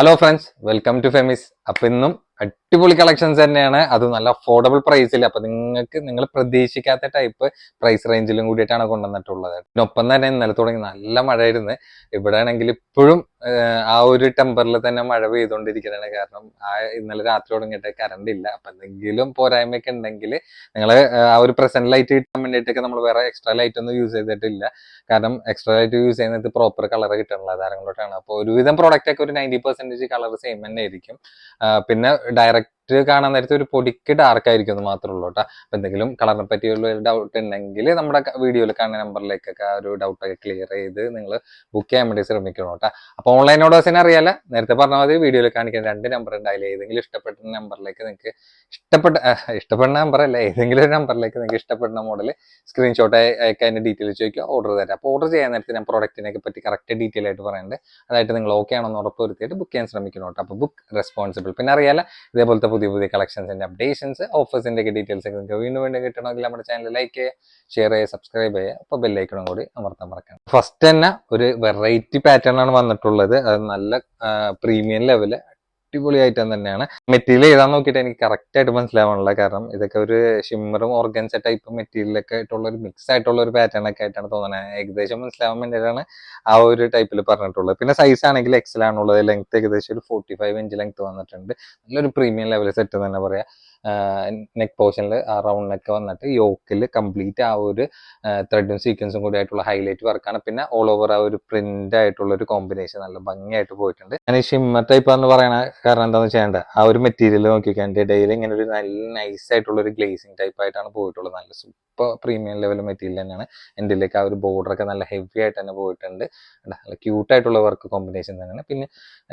Hello friends, welcome to Femis. അപ്പൊ ഇന്നും അടിപൊളി കളക്ഷൻസ് തന്നെയാണ്, അത് നല്ല അഫോർഡബിൾ പ്രൈസിൽ. അപ്പൊ നിങ്ങൾ പ്രതീക്ഷിക്കാത്ത ടൈപ്പ് പ്രൈസ് റേഞ്ചിലും കൂടിയിട്ടാണ് കൊണ്ടുവന്നിട്ടുള്ളത്. ഇതിനൊപ്പം തന്നെ ഇന്നലെ തുടങ്ങി നല്ല മഴയായിരുന്നു. ഇവിടെ ആണെങ്കിൽ ഇപ്പോഴും ആ ഒരു ടെമ്പറിൽ തന്നെ മഴ പെയ്തുകൊണ്ടിരിക്കുകയാണ്. കാരണം ഇന്നലെ രാത്രി തുടങ്ങിയിട്ട് കറണ്ട് ഇല്ല. അപ്പൊ എന്തെങ്കിലും പോരായ്മയൊക്കെ ഉണ്ടെങ്കിൽ നിങ്ങൾ ആ ഒരു പ്രസന്റ് ലൈറ്റ് കിട്ടാൻ വേണ്ടിയിട്ടൊക്കെ നമ്മൾ വേറെ എക്സ്ട്രാ ലൈറ്റ് ഒന്നും യൂസ് ചെയ്തിട്ടില്ല. കാരണം എക്സ്ട്രാ ലൈറ്റ് യൂസ് ചെയ്യുന്നത് പ്രോപ്പർ കളർ കിട്ടണുള്ള ആധാരം കൊണ്ടിട്ടാണ്. അപ്പോൾ ഒരുവിധം പ്രോഡക്റ്റ് ഒക്കെ ഒരു 90% കളർ സെയിം തന്നെ ആയിരിക്കും. പിന്നെ ഡയറക്റ്റ് കാണാൻ നേരത്തെ ഒരു പൊടിക്ക് ഡാർക്ക് ആയിരിക്കും എന്ന് മാത്രമേ ഉള്ളൂ കേട്ടോ. അപ്പൊ എന്തെങ്കിലും കളറിനെ പറ്റിയുള്ള ഒരു ഡൗട്ട് ഉണ്ടെങ്കിൽ നമ്മുടെ വീഡിയോയിൽ കാണുന്ന നമ്പറിലേക്കൊക്കെ ആ ഒരു ഡൗട്ടൊക്കെ ക്ലിയർ ചെയ്ത് നിങ്ങൾ ബുക്ക് ചെയ്യാൻ വേണ്ടി ശ്രമിക്കണം കേട്ടോ. അപ്പൊ ഓൺലൈൻ ഓർഡേഴ്സിനെ അറിയാല, നേരത്തെ പറഞ്ഞ മതി വീഡിയോയിൽ കാണിക്കുന്ന 2 നമ്പർ ഉണ്ടായില്ല. ഏതെങ്കിലും ഇഷ്ടപ്പെട്ട നമ്പറിലേക്ക് നിങ്ങൾക്ക് ഇഷ്ടപ്പെടുന്ന നമ്പറല്ല, ഏതെങ്കിലും ഒരു നമ്പറിലേക്ക് നിങ്ങൾക്ക് ഇഷ്ടപ്പെടുന്ന മോഡൽ സ്ക്രീൻഷോട്ട് അയക്കാൻ അതിന്റെ ഡീറ്റെയിൽ ചോദിക്കുക, ഓർഡർ തരാം. അപ്പോൾ ഓർഡർ ചെയ്യാൻ നേരത്തെ ഞാൻ പ്രോഡക്റ്റിനെ പറ്റി കറക്റ്റ് ഡീറ്റെയിൽ ആയിട്ട് പറയുന്നുണ്ട്. അതായിട്ട് നിങ്ങൾ ഓക്കെ ആണെന്ന് ഉറപ്പ് വരുത്തിയിട്ട് ബുക്ക് ചെയ്യാൻ ശ്രമിക്കണം കേട്ടോ. അപ്പോൾ ബുക്ക് റെസ്പോൺസിബിൾ. പിന്നെ അറിയാല, ഇതേപോലത്തെ പുതിയ പുതിയ കളക്ഷൻസിന്റെ അപ്ഡേഷൻസ്, ഓഫേഴ്സിന്റെ ഒക്കെ ഡീറ്റെയിൽസ് ഒക്കെ നിങ്ങൾക്ക് വീണ്ടും കിട്ടണമെങ്കിൽ നമ്മുടെ ചാനൽ ലൈക്ക് ചെയ്യുക, ഷെയർ ചെയ്യുക, സബ്സ്ക്രൈബ് ചെയ്യുക. അപ്പോൾ ബെല്ലൈക്കണം കൂടി അമർത്താൻ മറക്കണം. ഫസ്റ്റ് തന്നെ ഒരു വെറൈറ്റി പാറ്റേൺ ആണ് വന്നിട്ടുള്ളത്. അത് നല്ല പ്രീമിയം ലെവല് അടിപൊളിയായിട്ട് തന്നെയാണ്. മെറ്റീരിയൽ ഏതാന്ന് നോക്കിയിട്ട് എനിക്ക് കറക്റ്റ് ആയിട്ട് മനസ്സിലാവാനുള്ള, കാരണം ഇതൊക്കെ ഒരു ഷിമ്മറും ഓർഗൻസ ടൈപ്പ് മെറ്റീരിയലൊക്കെ ആയിട്ടുള്ള ഒരു മിക്സ് ആയിട്ടുള്ള ഒരു പാറ്റേൺ ഒക്കെ ആയിട്ടാണ് തോന്നുന്നത്. ഏകദേശം മനസ്സിലാവാൻ വേണ്ടിയിട്ടാണ് ആ ഒരു ടൈപ്പിൽ പറഞ്ഞിട്ടുള്ളത്. പിന്നെ സൈസ് ആണെങ്കിൽ എക്സൽ ആണുള്ളത്. ലെങ്ത് ഏകദേശം ഒരു 45 ഇഞ്ച് ലെങ്ത് വന്നിട്ടുണ്ട്. നല്ലൊരു പ്രീമിയം ലെവൽ സെറ്റ് തന്നെ പറയാം. നെക്ക് പോർഷനിൽ ആ റൗണ്ട് നെക്ക് വന്നിട്ട് യോക്കിൽ കംപ്ലീറ്റ് ആ ഒരു ത്രെഡും സീക്വൻസും കൂടി ആയിട്ടുള്ള ഹൈലൈറ്റ് വർക്കാണ്. പിന്നെ ഓൾ ഓവർ ആ ഒരു പ്രിന്റ് ആയിട്ടുള്ള ഒരു കോമ്പിനേഷൻ നല്ല ഭംഗിയായിട്ട് പോയിട്ടുണ്ട്. ഞാൻ ഈ ഷിമ്മർ ടൈപ്പ് എന്ന് പറയണ കാരണം എന്താണെന്ന് ചെയ്യേണ്ട, ആ ഒരു മെറ്റീരിയൽ നോക്കിക്കാൻ എൻ്റെ ഇടയിൽ ഇങ്ങനെ ഒരു നല്ല നൈസ് ആയിട്ടുള്ള ഒരു ഗ്ലേസിങ് ടൈപ്പ് ആയിട്ടാണ് പോയിട്ടുള്ളത്. നല്ല സൂപ്പർ പ്രീമിയം ലെവൽ മെറ്റീരിയൽ തന്നെയാണ്. എൻ്റെ ഇതിലേക്ക് ആ ഒരു ബോർഡർ ഒക്കെ നല്ല ഹെവി ആയിട്ട് തന്നെ പോയിട്ടുണ്ട്. നല്ല ക്യൂട്ട് ആയിട്ടുള്ള വർക്ക് കോമ്പിനേഷൻ തന്നെയാണ്. പിന്നെ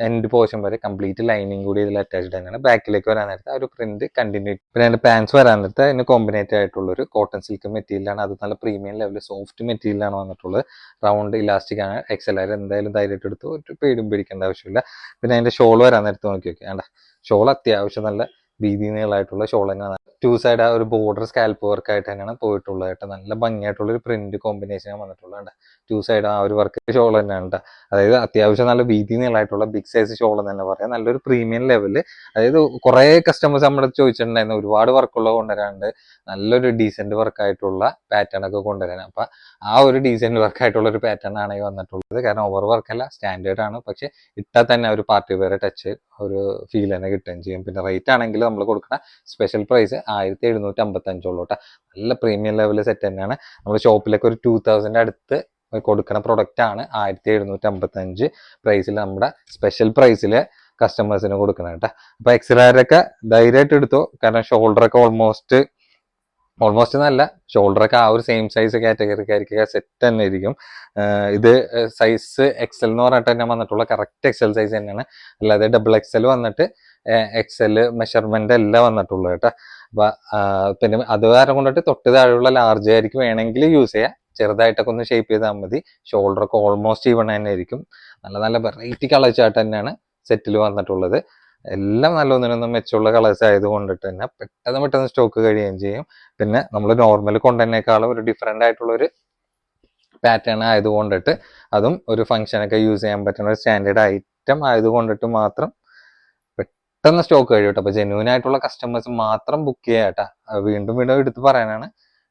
എൻഡ് പോർഷൻ വരെ കംപ്ലീറ്റ് ലൈനിങ് കൂടി ഇതിൽ അറ്റാച്ച്ഡ് തന്നെയാണ്. ബാക്കിലേക്ക് വരാൻ നേരത്തെ ആ ഒരു പ്രിന്റ് കണ്ടിന്യൂ. പിന്നെ അതിന്റെ പാൻസ് വരാൻ നേരത്തെ അതിന് കോമ്പിനേറ്റ് ആയിട്ടുള്ള ഒരു കോട്ടൺ സിൽക്ക് മെറ്റീരിയലാണ്. അത് നല്ല പ്രീമിയം ലെവൽ സോഫ്റ്റ് മെറ്റീരിയലാണ് വന്നിട്ടുള്ളത്. റൗണ്ട് ഇലാസ്റ്റിക് ആണ്. എക്സൽ ആയാലും എന്തായാലും ധൈര്യമായിട്ട് എടുത്ത് ഒരു പേടും പിടിക്കേണ്ട ആവശ്യമില്ല. പിന്നെ അതിന്റെ ഷോൾ വരാൻ നേരത്തെ നോക്കി നോക്കി വേണ്ട, ഷോൾ അത്യാവശ്യം നല്ല വീതി നീളമായിട്ടുള്ള ഷോൾ തന്നെയാണ്. 2 സൈഡ് ആ ഒരു ബോർഡർ സ്കാൽപ്പ് വർക്ക് ആയിട്ട് തന്നെയാണ് പോയിട്ടുള്ളത് കേട്ടോ. നല്ല ഭംഗിയായിട്ടുള്ള ഒരു പ്രിന്റ് കോമ്പിനേഷൻ വന്നിട്ടുള്ളത്. 2 സൈഡ് ആ ഒരു വർക്ക് ഷോൾ തന്നെയാണ് കേട്ടോ. അതായത് അത്യാവശ്യം നല്ല വീതി നീളമായിട്ടുള്ള ബിഗ് സൈസ് ഷോൾ എന്ന് തന്നെ പറയാം. നല്ലൊരു പ്രീമിയം ലെവല്. അതായത് കുറെ കസ്റ്റമേഴ്സ് നമ്മുടെ ചോദിച്ചിട്ടുണ്ടായിരുന്നു ഒരുപാട് വർക്കുള്ള കൊണ്ടുവരാണ്ട് നല്ലൊരു ഡീസെന്റ് വർക്ക് ആയിട്ടുള്ള പാറ്റേൺ ഒക്കെ കൊണ്ടുവരാൻ. അപ്പൊ ആ ഒരു ഡീസെന്റ് വർക്ക് ആയിട്ടുള്ള ഒരു പാറ്റേൺ ആണ് ഈ വന്നിട്ടുള്ളത്. കാരണം ഓവർ വർക്കല്ല, സ്റ്റാൻഡേർഡ് ആണ്. പക്ഷെ ഇട്ടാൽ തന്നെ ഒരു പാർട്ടി വെയർ ടച്ച് ഒരു ഫീൽ തന്നെ കിട്ടുകയും ചെയ്യും. പിന്നെ റേറ്റ് ആണെങ്കിൽ നമ്മൾ കൊടുക്കുന്ന സ്പെഷ്യൽ പ്രൈസ് 1755 കേട്ടോ. നല്ല പ്രീമിയം ലെവൽ സെറ്റ് തന്നെയാണ്. നമ്മൾ ഷോപ്പിലൊക്കെ ഒരു 2000 അടുത്ത് കൊടുക്കുന്ന പ്രൊഡക്റ്റ് ആണ് 1755 പ്രൈസിൽ നമ്മുടെ സ്പെഷ്യൽ പ്രൈസിൽ കസ്റ്റമേഴ്സിന് കൊടുക്കണം കേട്ടോ. അപ്പൊ എക്സലാരൊക്കെ ധൈര്യമായിട്ട് എടുത്തോ. കാരണം ഷോൾഡറൊക്കെ ഓൾമോസ്റ്റ് നല്ല ഷോൾഡറൊക്കെ ആ ഒരു സെയിം സൈസ് കാറ്റഗറിക്കായിരിക്കും സെറ്റ് തന്നെ ആയിരിക്കും. ഇത് സൈസ് എക്സൽ എന്ന് പറഞ്ഞിട്ട് തന്നെ വന്നിട്ടുള്ള കറക്റ്റ് എക്സൽ സൈസ് തന്നെയാണ്. അല്ലാതെ ഡബിൾ എക്സൽ വന്നിട്ട് എക്സൽ മെഷർമെന്റ് എല്ലാം വന്നിട്ടുള്ളൂ കേട്ടോ. അപ്പൊ പിന്നെ അത് കാരണം കൊണ്ടിട്ട് തൊട്ട് താഴെയുള്ള ലാർജ് ആയിരിക്കും വേണമെങ്കിൽ യൂസ് ചെയ്യാം. ചെറുതായിട്ടൊക്കെ ഒന്ന് ഷേപ്പ് ചെയ്താൽ മതി. ഷോൾഡറൊക്കെ ഓൾമോസ്റ്റ് ഈവൺ തന്നെ ആയിരിക്കും. നല്ല നല്ല വെറൈറ്റി കളേഴ്സ് ആയിട്ട് തന്നെയാണ് സെറ്റിൽ വന്നിട്ടുള്ളത്. എല്ലാം നല്ല ഒന്നിനൊന്നും മെച്ചമുള്ള കളേഴ്സ് ആയത് കൊണ്ടിട്ട് തന്നെ പെട്ടെന്ന് സ്റ്റോക്ക് കഴിയുകയും ചെയ്യും. പിന്നെ നമ്മൾ നോർമൽ കൊണ്ടുതന്നേക്കാളും ഒരു ഡിഫറെന്റ് ആയിട്ടുള്ള ഒരു പാറ്റേൺ ആയതുകൊണ്ടിട്ട്, അതും ഒരു ഫംഗ്ഷനൊക്കെ യൂസ് ചെയ്യാൻ പറ്റുന്ന ഒരു സ്റ്റാൻഡേർഡ് ഐറ്റം ആയതുകൊണ്ടിട്ട് മാത്രം പെട്ടെന്ന് സ്റ്റോക്ക് കഴിയും കേട്ടോ. അപ്പൊ ജെന്യൂൻ ആയിട്ടുള്ള കസ്റ്റമേഴ്സ് മാത്രം ബുക്ക് ചെയ്യാട്ടാ. വീണ്ടും എടുത്ത് പറയാനാണ്.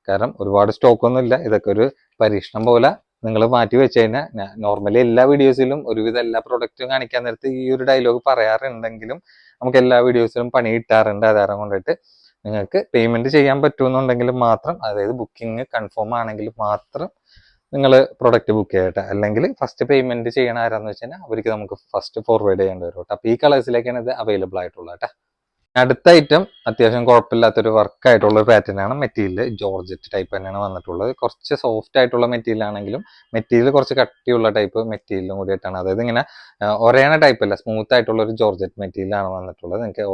കാരണം ഒരുപാട് സ്റ്റോക്ക് ഒന്നും ഇല്ല. ഇതൊക്കെ ഒരു പരീക്ഷണം പോലെ നിങ്ങൾ മാറ്റി വെച്ച് കഴിഞ്ഞാൽ, നോർമലി എല്ലാ വീഡിയോസിലും ഒരുവിധം എല്ലാ പ്രൊഡക്റ്റും കാണിക്കാൻ നേരത്ത് ഈ ഒരു ഡയലോഗ് പറയാറുണ്ടെങ്കിലും നമുക്ക് എല്ലാ വീഡിയോസിലും പണി കിട്ടാറുണ്ട്. അതാരം കൊണ്ടിട്ട് നിങ്ങൾക്ക് പേയ്മെന്റ് ചെയ്യാൻ പറ്റുമെന്നുണ്ടെങ്കിൽ മാത്രം, അതായത് ബുക്കിംഗ് കൺഫേം ആണെങ്കിൽ മാത്രം നിങ്ങൾ പ്രൊഡക്റ്റ് ബുക്ക് ചെയ്യട്ടെ. അല്ലെങ്കിൽ ഫസ്റ്റ് പേയ്മെന്റ് ചെയ്യണ ആരാന്ന് വെച്ച് കഴിഞ്ഞാൽ അവർക്ക് നമുക്ക് ഫസ്റ്റ് ഫോർവേഡ് ചെയ്യേണ്ടി വരും കേട്ടോ. അപ്പൊ ഈ കളേഴ്സിലേക്കാണ് ഇത് അവൈലബിൾ ആയിട്ടുള്ളത് കേട്ടോ. അടുത്ത ഐറ്റം അത്യാവശ്യം കുഴപ്പമില്ലാത്തൊരു വർക്ക് ആയിട്ടുള്ള ഒരു പാറ്റേൺ ആണ്. മെറ്റീരിയൽ ജോർജറ്റ് ടൈപ്പ് തന്നെയാണ് വന്നിട്ടുള്ളത്. കുറച്ച് സോഫ്റ്റ് ആയിട്ടുള്ള മെറ്റീരിയൽ ആണെങ്കിലും മെറ്റീരിയൽ കുറച്ച് കട്ടിയുള്ള ടൈപ്പ് മെറ്റീരിയലും കൂടിയിട്ടാണ്. അതായത് ഇങ്ങനെ ഒരേണ ടൈപ്പ് അല്ല, സ്മൂത്ത് ആയിട്ടുള്ള ഒരു ജോർജറ്റ് മെറ്റീരിയൽ ആണ് വന്നിട്ടുള്ളത്. നിങ്ങൾക്ക്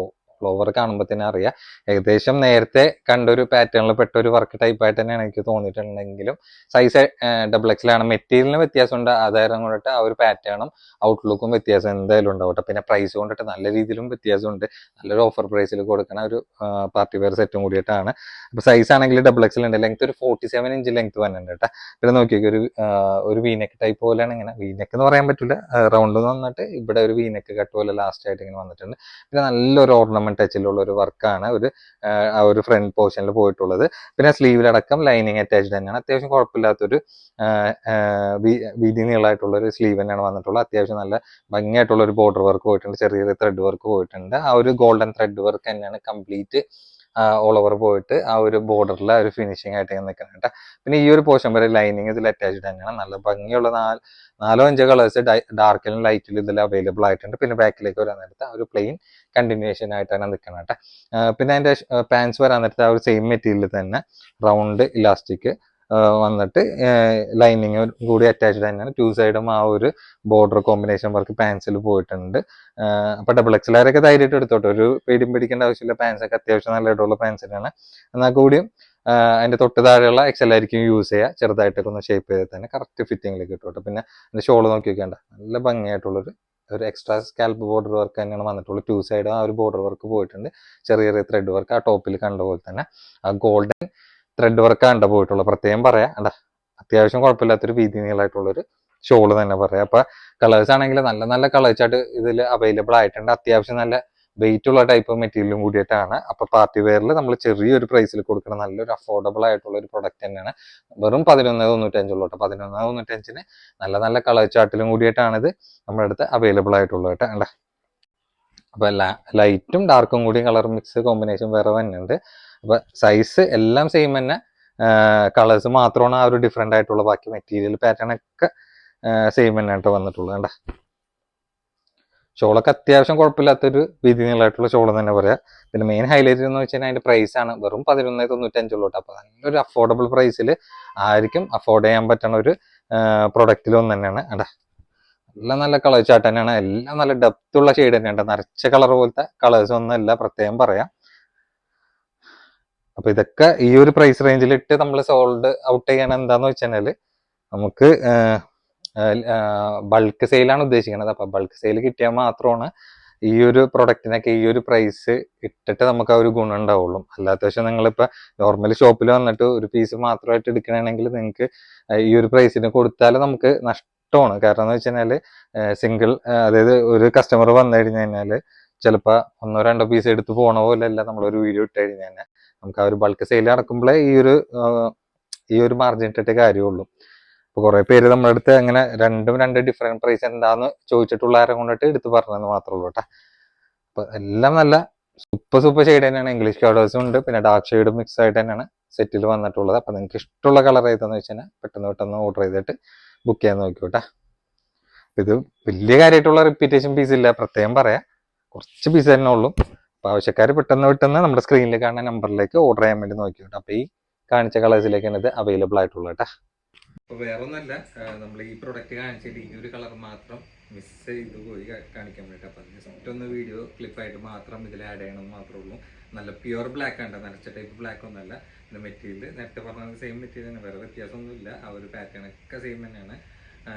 ഓവർ കാണുമ്പോൾ തന്നെ അറിയാം. ഏകദേശം നേരത്തെ കണ്ടൊരു പാറ്റേണിൽ പെട്ട ഒരു വർക്ക് ടൈപ്പ് ആയിട്ട് തന്നെയാണ് എനിക്ക് തോന്നിയിട്ടുണ്ടെങ്കിലും സൈസ് XXL ആണ്. മെറ്റീരിയലിന് വ്യത്യാസമുണ്ട്, ആധാരം കൊണ്ടിട്ട് ആ ഒരു പാറ്റേണും ഔട്ട്ലുക്കും വ്യത്യാസം എന്തായാലും ഉണ്ടാവട്ടെ. പിന്നെ പ്രൈസ് കൊണ്ടിട്ട് നല്ല രീതിയിലും വ്യത്യാസമുണ്ട്. നല്ലൊരു ഓഫർ പ്രൈസിൽ കൊടുക്കുന്ന ഒരു പാർട്ടി വെയർ സെറ്റും കൂടിയിട്ടാണ്. അപ്പൊ സൈസ് ആണെങ്കിൽ XXL ഉണ്ട്. ലെങ്ത് ഒരു 47 ഇഞ്ച് ലെങ്ത് വന്നിട്ടുണ്ട് കേട്ടോ. പിന്നെ നോക്കിയൊക്കെ ഒരു വീനെക്ക് ടൈപ്പ് പോലെയാണ്. ഇങ്ങനെ വീനെക്ക് എന്ന് പറയാൻ പറ്റില്ല, റൗണ്ട് വന്നിട്ട് ഇവിടെ ഒരു വീനെക്ക് കട്ട് പോലെ ലാസ്റ്റ് ആയിട്ട് ഇങ്ങനെ വന്നിട്ടുണ്ട്. പിന്നെ നല്ലൊരു ഓർണമെന്റ് ടച്ചിലുള്ള ഒരു വർക്കാണ് ആ ഒരു ഫ്രണ്ട് പോർഷനിൽ പോയിട്ടുള്ളത്. പിന്നെ സ്ലീവിലടക്കം ലൈനിങ് അറ്റാച്ച്ഡ് തന്നെയാണ്. അത്യാവശ്യം കുഴപ്പമില്ലാത്തൊരു വീതി നീളമായിട്ടുള്ള ഒരു സ്ലീവ് തന്നെയാണ് വന്നിട്ടുള്ളത്. അത്യാവശ്യം നല്ല ഭംഗിയായിട്ടുള്ള ഒരു ബോർഡർ വർക്ക് പോയിട്ടുണ്ട്, ചെറിയ ത്രെഡ് വർക്ക് പോയിട്ടുണ്ട്. ആ ഒരു ഗോൾഡൻ ത്രെഡ് വർക്ക് തന്നെയാണ് കംപ്ലീറ്റ് ഓൾ ഓവർ പോയിട്ട് ആ ഒരു ബോർഡറിൽ ഒരു ഫിനിഷിംഗ് ആയിട്ട് നിൽക്കുന്നത് കേട്ടോ. പിന്നെ ഈ ഒരു പോർഷൻ വരെ ലൈനിങ് ഇതിൽ അറ്റാച്ച്ഡ് തന്നെയാണ്. നല്ല ഭംഗിയുള്ള 4-5 കളേഴ്സ് ഡാർക്കിലും ലൈറ്റിലും ഇതിൽ അവൈലബിൾ ആയിട്ടുണ്ട്. പിന്നെ ബാക്കിലേക്ക് വരാൻ നേരത്തെ ആ ഒരു പ്ലെയിൻ കണ്ടിന്യൂഷൻ ആയിട്ടാണ് നിൽക്കുന്നത് കേട്ടോ. പിന്നെ അതിന്റെ പാൻസ് വരാൻ നേരത്തെ ആ ഒരു സെയിം മെറ്റീരിയൽ തന്നെ റൗണ്ട് ഇലാസ്റ്റിക് വന്നിട്ട് ലൈനിങ് കൂടി അറ്റാച്ച്ഡ് തന്നെയാണ്. 2 സൈഡും ആ ഒരു ബോർഡർ കോമ്പിനേഷൻ വർക്ക് പാൻസിൽ പോയിട്ടുണ്ട്. അപ്പൊ XXL ഒക്കെ ധൈര്യമായിട്ട് എടുത്തോട്ടെ, ഒരു പേടിയും പിടിക്കേണ്ട ആവശ്യമില്ല. പാൻസ് ഒക്കെ അത്യാവശ്യം നല്ല ഇടമുള്ള പാൻസ് തന്നെയാണ്. എന്നാൽ കൂടിയും അതിന്റെ തൊട്ട് താഴെയുള്ള XL ആയിരിക്കും യൂസ് ചെയ്യുക. ചെറുതായിട്ടൊക്കെ ഒന്ന് ഷേപ്പ് ചെയ്ത് തന്നെ കറക്റ്റ് ഫിറ്റിംഗിലേക്ക് ഇട്ടോട്ടെ. പിന്നെ അതിന്റെ ഷോള് നോക്കി വെക്കേണ്ട, നല്ല ഭംഗിയായിട്ടുള്ളൊരു എക്സ്ട്രാ സ്കാൽപ്പ് ബോർഡർ വർക്ക് തന്നെയാണ് വന്നിട്ടുള്ളത്. 2 സൈഡും ആ ഒരു ബോർഡർ വർക്ക് പോയിട്ടുണ്ട്. ചെറിയ ത്രെഡ് വർക്ക് ആ ടോപ്പിൽ കണ്ട പോലെ തന്നെ ആ ഗോൾഡൻ ത്രെഡ് വർക്ക് കണ്ട പോയിട്ടുള്ളത്. പ്രത്യേകം പറയാം അല്ല, അത്യാവശ്യം കുഴപ്പമില്ലാത്തൊരു വീതി നീളമായിട്ടുള്ളൊരു ഷോള് തന്നെ പറയാം. അപ്പൊ കളേഴ്സ് ആണെങ്കിൽ നല്ല നല്ല കളേഴ്സ് ആയിട്ട് ഇതിൽ അവൈലബിൾ ആയിട്ടുണ്ട്. അത്യാവശ്യം നല്ല വെയിറ്റ് ഉള്ള ടൈപ്പ് മെറ്റീരിയലും കൂടിയിട്ടാണ്. അപ്പൊ പാർട്ടി വെയറിൽ നമ്മൾ ചെറിയൊരു പ്രൈസിൽ കൊടുക്കുന്ന നല്ലൊരു അഫോർഡബിൾ ആയിട്ടുള്ള ഒരു പ്രൊഡക്റ്റ് തന്നെയാണ്. വെറും 11.95 ഉള്ളൂ കേട്ടോ. 11.95 നല്ല നല്ല കളർ ചാർട്ടിലും കൂടിയിട്ടാണ് ഇത് നമ്മുടെ അടുത്ത് അവൈലബിൾ ആയിട്ടുള്ളത് കേട്ടോ. അല്ല അപ്പൊ ലൈറ്റും ഡാർക്കും കൂടി കളർ മിക്സ് കോമ്പിനേഷൻ വേറെ തന്നെയുണ്ട്. അപ്പൊ സൈസ് എല്ലാം സെയിം തന്നെ, കളേഴ്സ് മാത്രമാണ് ആ ഒരു ഡിഫറെന്റ് ആയിട്ടുള്ള. ബാക്കി മെറ്റീരിയൽ പാറ്റേൺ ഒക്കെ സെയിം തന്നെയായിട്ട് വന്നിട്ടുള്ളത്. കണ്ട ഷോളൊക്കെ അത്യാവശ്യം കുഴപ്പമില്ലാത്തൊരു വീതി നീളമായിട്ടുള്ള ഷോൾ തന്നെ പറയാം. പിന്നെ മെയിൻ ഹൈലൈറ്റ് എന്ന് വെച്ചാൽ അതിന്റെ പ്രൈസ് ആണ്. വെറും 11.95 ഉള്ളൂ. അപ്പൊ നല്ലൊരു അഫോർഡബിൾ പ്രൈസിൽ ആയിരിക്കും അഫോർഡ് ചെയ്യാൻ പറ്റുന്ന ഒരു പ്രൊഡക്റ്റിൽ ഒന്ന് തന്നെയാണ്. അടാ എല്ലാം നല്ല കളർ ചാർട്ട് തന്നെയാണ്. എല്ലാം നല്ല ഡെപ്ത് ഉള്ള ഷെയ്ഡ് തന്നെയാണ്. നരച്ച കളർ പോലത്തെ കളേഴ്സ് ഒന്നും അല്ല, പ്രത്യേകം പറയാം. അപ്പൊ ഇതൊക്കെ ഈ ഒരു പ്രൈസ് റേഞ്ചിലിട്ട് നമ്മൾ സോൾഡ് ഔട്ട് ചെയ്യാൻ എന്താന്ന് വെച്ചാല് നമുക്ക് ബൾക്ക് സെയിലാണ് ഉദ്ദേശിക്കുന്നത്. അപ്പൊ ബൾക്ക് സെയിൽ കിട്ടിയാൽ മാത്രമാണ് ഈ ഒരു പ്രൊഡക്റ്റിനൊക്കെ ഈ ഒരു പ്രൈസ് ഇട്ടിട്ട് നമുക്ക് ആ ഒരു ഗുണം ഉണ്ടാവുള്ളൂ. അല്ലാത്ത പക്ഷം നിങ്ങളിപ്പോ നോർമലി ഷോപ്പിൽ വന്നിട്ട് ഒരു പീസ് മാത്രമായിട്ട് എടുക്കണമെങ്കിൽ നിങ്ങൾക്ക് ഈ ഒരു പ്രൈസിന് കൊടുത്താൽ നമുക്ക് നഷ്ടമാണ്. കാരണം എന്ന് വെച്ച് കഴിഞ്ഞാല് സിംഗിൾ, അതായത് ഒരു കസ്റ്റമർ വന്നു കഴിഞ്ഞു കഴിഞ്ഞാല് ചിലപ്പോ 1-2 പീസ് എടുത്ത് പോണ പോലെയല്ല നമ്മളൊരു വീഡിയോ ഇട്ട് കഴിഞ്ഞു കഴിഞ്ഞാൽ നമുക്ക് ആ ഒരു ബൾക്ക് സെയിൽ നടക്കുമ്പോഴേ ഈ ഒരു മാർജിൻ ഇട്ടിട്ട് കാര്യമുള്ളൂ. അപ്പൊ കുറെ പേര് നമ്മുടെ അടുത്ത് അങ്ങനെ രണ്ട് ഡിഫറെന്റ് പ്രൈസ് എന്താന്ന് ചോദിച്ചിട്ടുള്ളവരെ കൊണ്ടിട്ട് എടുത്ത് പറഞ്ഞതെന്ന് മാത്രമേ ഉള്ളൂ കേട്ടോ. അപ്പൊ എല്ലാം നല്ല സൂപ്പർ ഷെയ്ഡ് തന്നെയാണ്. ഇംഗ്ലീഷ് കളേഴ്സും ഉണ്ട്, പിന്നെ ഡാർക്ക് ഷെയ്ഡും മിക്സ് ആയിട്ട് തന്നെയാണ് സെറ്റിൽ വന്നിട്ടുള്ളത്. അപ്പൊ നിങ്ങൾക്ക് ഇഷ്ടമുള്ള കളർ ഏതാന്ന് വെച്ചാൽ പെട്ടെന്ന് ഓർഡർ ചെയ്തിട്ട് ബുക്ക് ചെയ്യാൻ നോക്കിക്കോട്ടെ. ഇത് വലിയ കാര്യമായിട്ടുള്ള റിപ്പീറ്റേഷൻ പീസ് ഇല്ല, പ്രത്യേകം പറയാം. കുറച്ച് പീസ് തന്നെ ഉള്ളൂ. അപ്പൊ ആവശ്യക്കാർ പെട്ടെന്ന് നമ്മുടെ സ്ക്രീനിൽ കാണുന്ന നമ്പറിലേക്ക് ഓർഡർ ചെയ്യാൻ വേണ്ടി നോക്കിക്കോട്ടെ. അപ്പൊ ഈ കാണിച്ച കളേഴ്സിലേക്കാണ് ഇത് അവൈലബിൾ ആയിട്ടുള്ളത് കേട്ടോ. അപ്പൊ വേറെ ഒന്നല്ല, നമ്മൾ ഈ പ്രൊഡക്റ്റ് കാണിച്ചിട്ട് ഈ ഒരു കളർ മാത്രം മിസ് ചെയ്ത് പോയി കാണിക്കാൻ വേണ്ടിട്ട്. അപ്പൊ ജസ്റ്റ് ഒന്ന് വീഡിയോ ക്ലിപ്പായിട്ട് മാത്രം ഇതിൽ ആഡ് ചെയ്യണമെന്ന് മാത്രമേ ഉള്ളൂ. നല്ല പ്യുവർ ബ്ലാക്ക് ആണ്, നരച്ച ടൈപ്പ് ബ്ലാക്ക് ഒന്നല്ല. പിന്നെ മെറ്റീരിയൽ നേരത്തെ പറഞ്ഞ സെയിം മെറ്റീരിയൽ തന്നെ, വേറെ വ്യത്യാസമൊന്നുമില്ല. ആ ഒരു പാറ്റേൺ ഒക്കെ സെയിം തന്നെയാണ്.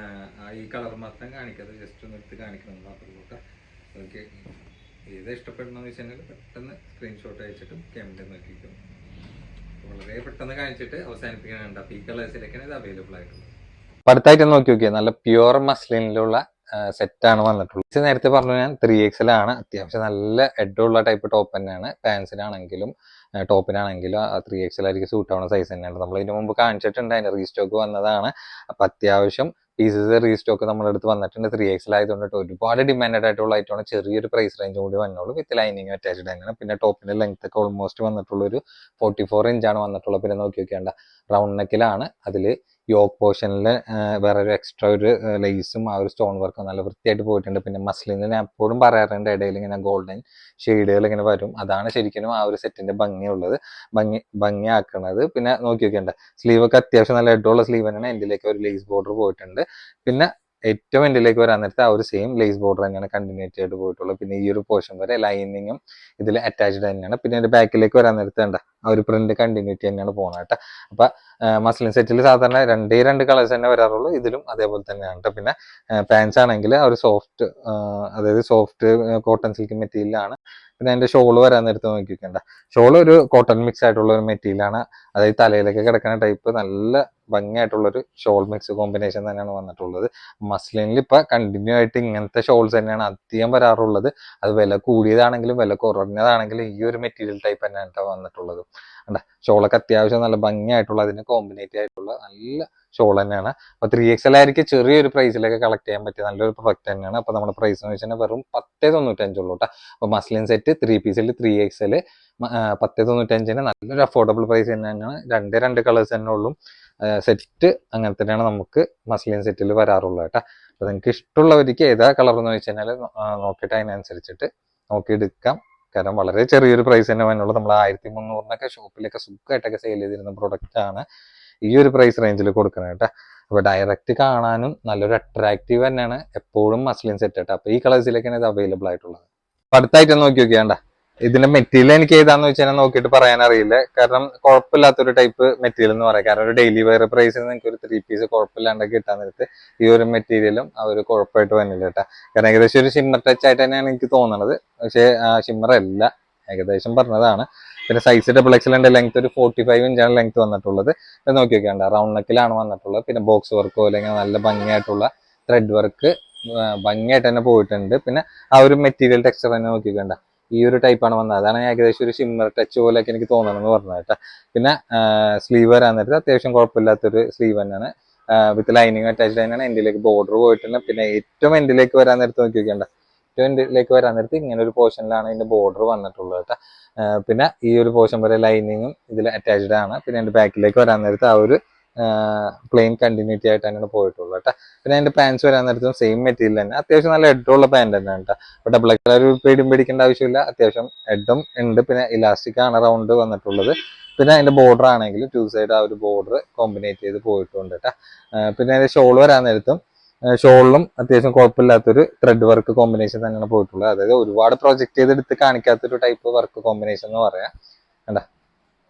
ഈ കളർ മാത്രം കാണിക്കാതെ ജസ്റ്റ് ഒന്ന് എടുത്ത് കാണിക്കണമെന്ന് മാത്രമേ ഉള്ളൂ കേട്ടോ. ഓക്കെ, ഏത് ഇഷ്ടപ്പെടണമെന്ന് വെച്ച് കഴിഞ്ഞാൽ പെട്ടെന്ന് സ്ക്രീൻഷോട്ട് അയച്ചിട്ടും ക്യാമറ നോക്കിക്കും. വളരെ പെട്ടെന്ന് കാണിച്ചിട്ട് അവസാനിപ്പിക്കാനുണ്ട്. അപ്പൊ ഈ കളേഴ്സിലേക്കാണ് ഇത് അവൈലബിൾ ആയിട്ടുള്ളത്. അടുത്തായിട്ട് നോക്കിയാൽ നല്ല പ്യുവർ മസ്ലിനിലുള്ള സെറ്റാണ് വന്നിട്ടുള്ളത്. നേരത്തെ പറഞ്ഞു ഞാൻ 3XL ആണ്. അത്യാവശ്യം നല്ല എഡുള്ള ടൈപ്പ് ടോപ്പ് തന്നെയാണ്. പാൻസിനാണെങ്കിലും ടോപ്പിനാണെങ്കിലും 3XL ആയിരിക്കും സൂട്ട് ആവുന്ന സൈസ് തന്നെയാണ്. നമ്മൾ ഇതിനു മുമ്പ് കാണിച്ചിട്ടുണ്ട്, അതിന്റെ റീസ്റ്റോക്ക് വന്നതാണ്. അപ്പൊ അത്യാവശ്യം പീസസ് റീസ്റ്റോക്ക് നമ്മുടെ അടുത്ത് വന്നിട്ടുണ്ട്. 3XL ആയതുകൊണ്ട് ഒരുപാട് ഡിമാൻഡഡ് ആയിട്ടുള്ള ഐറ്റമാണ്. ചെറിയൊരു പ്രൈസ് റേഞ്ച് കൂടി വന്നോളൂ. വിത്ത് ലൈനിങ് അറ്റാച്ച്ഡ് തന്നെയാണ്. പിന്നെ ടോപ്പിന്റെ ലെങ്ത് ഒക്കെ ഓൾമോസ്റ്റ് വന്നിട്ടുള്ള ഒരു 44 ഇഞ്ചാണ് വന്നിട്ടുള്ളത്. പിന്നെ നോക്കി വെക്കേണ്ട റൗണ്ട് നെക്കിലാണ്. അതില് യോക്ക് പോർഷനിൽ വേറെ ഒരു എക്സ്ട്രാ ഒരു ലേസും ആ ഒരു സ്റ്റോൺ വർക്കും നല്ല വൃത്തിയായിട്ട് പോയിട്ടുണ്ട്. പിന്നെ മസ്ലിന് ഞാൻ എപ്പോഴും പറയാറുണ്ട്, ഇടയിൽ ഇങ്ങനെ ഗോൾഡൻ ഷെയ്ഡുകൾ ഇങ്ങനെ വരും. അതാണ് ശരിക്കും ആ ഒരു സെറ്റിന്റെ ഭംഗിയുള്ളത്, ഭംഗിയാക്കുന്നത്. പിന്നെ നോക്കി വെക്കേണ്ട സ്ലീവ് ഒക്കെ അത്യാവശ്യം നല്ല എഡുള്ള സ്ലീവ് തന്നെയാണ്. എൻഡിലേക്ക് ഒരു ലേസ് ബോർഡർ പോയിട്ടുണ്ട്. പിന്നെ ഏറ്റവും എൻഡിലേക്ക് വരാൻ നേരത്തെ ആ ഒരു സെയിം ലേസ് ബോർഡർ തന്നെയാണ് കണ്ടിന്യൂറ്റി ആയിട്ട് പോയിട്ടുള്ളത്. പിന്നെ ഈ ഒരു പോർഷൻ വരെ ലൈനിങ്ങും ഇതിൽ അറ്റാച്ച്ഡ് തന്നെയാണ്. പിന്നെ അതിന്റെ ബാക്കിലേക്ക് വരാൻ നേരത്തെ ഉണ്ട് ആ ഒരു പ്രിന്റ് കണ്ടിന്യൂറ്റി തന്നെയാണ് പോകുന്നത് കേട്ടോ. അപ്പൊ മസ്ലിൻ സെറ്റിൽ സാധാരണ രണ്ട് കളേഴ്സ് തന്നെ വരാറുള്ളൂ, ഇതിലും അതേപോലെ തന്നെയാണ് കേട്ടോ. പിന്നെ പാൻസ് ആണെങ്കിൽ ആ ഒരു സോഫ്റ്റ്, അതായത് സോഫ്റ്റ് കോട്ടൺ സിൽക്ക് മെറ്റീരിയലാണ്. പിന്നെ അതിന്റെ ഷോള് വരാൻ നേരത്തെ നോക്കിക്കണ്ട, ഷോൾ ഒരു കോട്ടൺ മിക്സ് ആയിട്ടുള്ള ഒരു മെറ്റീരിയലാണ്. അതായത് തലയിലൊക്കെ കിടക്കുന്ന ടൈപ്പ് നല്ല ഭംഗിയായിട്ടുള്ളൊരു ഷോൾ മിക്സ് കോമ്പിനേഷൻ തന്നെയാണ് വന്നിട്ടുള്ളത്. മസ്ലിനിൽ ഇപ്പൊ കണ്ടിന്യൂ ആയിട്ട് ഇങ്ങനത്തെ ഷോൾസ് തന്നെയാണ് അധികം വരാറുള്ളത്. അത് വില കൂടിയതാണെങ്കിലും വില കുറഞ്ഞതാണെങ്കിലും ഈ ഒരു മെറ്റീരിയൽ ടൈപ്പ് തന്നെയാണ് വന്നിട്ടുള്ളത്. കണ്ട ഷോളൊക്കെ അത്യാവശ്യം നല്ല ഭംഗിയായിട്ടുള്ള അതിന് കോമ്പിനേറ്റ് ആയിട്ടുള്ള നല്ല ഷോൾ തന്നെയാണ്. അപ്പൊ 3XL ആയിരിക്കും ചെറിയൊരു പ്രൈസിലൊക്കെ കളക്ട് ചെയ്യാൻ പറ്റിയ നല്ലൊരു പ്രൊഡക്റ്റ് തന്നെയാണ്. അപ്പൊ നമ്മുടെ പ്രൈസ് എന്ന് വെച്ചാൽ വെറും 10.95 ഉള്ളൂ കേട്ടോ. അപ്പൊ മസ്ലിൻ സെറ്റ് 3 പീസിൽ 3XL 10.95 നല്ലൊരു അഫോർഡബിൾ പ്രൈസ് തന്നെയാണ്. രണ്ട് കളേഴ്സ് തന്നെ ഉള്ളൂ. സെറ്റ് അങ്ങനെ തന്നെയാണ് നമുക്ക് മസ്ലിൻ സെറ്റിൽ വരാറുള്ളത് കേട്ടോ. അപ്പൊ നിങ്ങൾക്ക് ഇഷ്ടമുള്ളവർക്ക് ഏതാ കളർ എന്ന് വെച്ച് കഴിഞ്ഞാൽ നോക്കിയിട്ട് അതിനനുസരിച്ചിട്ട് നോക്കി എടുക്കാം. കാരണം വളരെ ചെറിയൊരു പ്രൈസ് തന്നെ വന്നുള്ളൂ. നമ്മൾ 1300 ഷോപ്പിലൊക്കെ സുഖമായിട്ടൊക്കെ സെയിൽ ചെയ്തിരുന്ന പ്രൊഡക്റ്റ് ആണ് ഈ ഒരു പ്രൈസ് റേഞ്ചിൽ കൊടുക്കുന്നത് കേട്ടോ. അപ്പൊ ഡയറക്റ്റ് കാണാനും നല്ലൊരു അട്രാക്റ്റീവ് തന്നെയാണ് എപ്പോഴും മസ്ലിൻ സെറ്റ് കേട്ടോ. അപ്പൊ ഈ കളേഴ്സിലേക്കാണ് ഇത് അവൈലബിൾ ആയിട്ടുള്ളത്. അപ്പൊ അടുത്തായിട്ട് നോക്കി നോക്കിയാണ്ട ഇതിന്റെ മെറ്റീരിയൽ എനിക്ക് ഏതാന്ന് വെച്ചാൽ നോക്കിയിട്ട് പറയാൻ അറിയില്ല. കാരണം കുഴപ്പമില്ലാത്തൊരു ടൈപ്പ് മെറ്റീരിയൽ എന്ന് പറയാം. കാരണം ഒരു ഡെയിലി വെയർ പ്രൈസിൽ നിങ്ങൾക്ക് ഒരു 3 പീസ് കുഴപ്പമില്ലാണ്ടൊക്കെ കിട്ടാൻ നേരത്ത് ഈ ഒരു മെറ്റീരിയലും ആ ഒരു കുഴപ്പമായിട്ട് വന്നില്ല കേട്ടോ. കാരണം ഏകദേശം ഒരു ഷിമ്മർ ടച്ച് ആയിട്ട് തന്നെയാണ് എനിക്ക് തോന്നുന്നത്. പക്ഷേ ഷിമ്മർ അല്ല, ഏകദേശം പറഞ്ഞതാണ്. പിന്നെ സൈസ് XXL ഉണ്ട്, ലെങ്ത് ഒരു 45 ഇഞ്ചാണ് ലെങ്ത് വന്നിട്ടുള്ളത്. ഇത് നോക്കി നോക്കിയാണ്ട റൗണ്ട് നെക്കിലാണ് വന്നിട്ടുള്ളത്. പിന്നെ ബോക്സ് വർക്കോ അല്ലെങ്കിൽ നല്ല ഭംഗിയായിട്ടുള്ള ത്രെഡ് വർക്ക് ഭംഗിയായിട്ട് തന്നെ പോയിട്ടുണ്ട്. പിന്നെ ആ ഒരു മെറ്റീരിയൽ ടെക്സ്ചർ തന്നെ നോക്കിക്കണ്ട ഈ ഒരു ടൈപ്പാണ് വന്നത്. അതാണ് ഏകദേശം ഒരു ഷിമ്മർ ടച്ച് പോലെയൊക്കെ എനിക്ക് തോന്നണമെന്ന് പറഞ്ഞത് കേട്ടോ. പിന്നെ സ്ലീവ് വരാൻ നേരത്തെ അത്യാവശ്യം കുഴപ്പമില്ലാത്തൊരു സ്ലീവ് തന്നെയാണ്. വിത്ത് ലൈനിങ് അറ്റാച്ച്ഡ് തന്നെയാണ്. എൻഡിലേക്ക് ബോർഡർ പോയിട്ടുണ്ട്. പിന്നെ ഏറ്റവും എൻഡിലേക്ക് വരാൻ നേരത്തെ നോക്കി നോക്കിക്കണ്ട, ഏറ്റവും എൻഡിലേക്ക് വരാൻ നേരത്തെ ഇങ്ങനെ ഒരു പോർഷനിലാണ് ഇതിന്റെ ബോർഡർ വന്നിട്ടുള്ളത് കേട്ടോ. പിന്നെ ഈ ഒരു പോർഷൻ വരെ ലൈനിങ്ങും ഇതിൽ അറ്റാച്ച്ഡ് ആണ്. പിന്നെ അതിന്റെ ബാക്കിലേക്ക് വരാൻ നേരത്തെ ആ ഒരു പ്ലെയിൻ കണ്ടിന്യൂറ്റി ആയിട്ട് തന്നെയാണ് പോയിട്ടുള്ളത് കേട്ടോ. പിന്നെ അതിന്റെ പാൻസ് വരാൻ നേരത്തും സെയിം മെറ്റീരിയൽ തന്നെ, അത്യാവശ്യം നല്ല ഹെഡുള്ള പാൻറ് തന്നെയാണ് കേട്ടോ. അപ്പൊ ഡബിൾ കളർ പേടിയും പേടിക്കേണ്ട ആവശ്യമില്ല, അത്യാവശ്യം ഹെഡും ഉണ്ട്. പിന്നെ ഇലാസ്റ്റിക് ആണ് റൗണ്ട് വന്നിട്ടുള്ളത്. പിന്നെ അതിന്റെ ബോർഡർ ആണെങ്കിൽ 2 സൈഡ് ആ ഒരു ബോർഡർ കോമ്പിനേറ്റ് ചെയ്ത് പോയിട്ടുണ്ട് കേട്ടോ. പിന്നെ അതിന്റെ ഷോൾ വരാൻ നേരത്തും ഷോളിലും അത്യാവശ്യം കുഴപ്പമില്ലാത്തൊരു ത്രെഡ് വർക്ക് കോമ്പിനേഷൻ തന്നെയാണ് പോയിട്ടുള്ളത്. അതായത് ഒരുപാട് പ്രൊജക്ട് ചെയ്തെടുത്ത് കാണിക്കാത്തൊരു ടൈപ്പ് വർക്ക് കോമ്പിനേഷൻ എന്ന് പറയാം. കണ്ടാ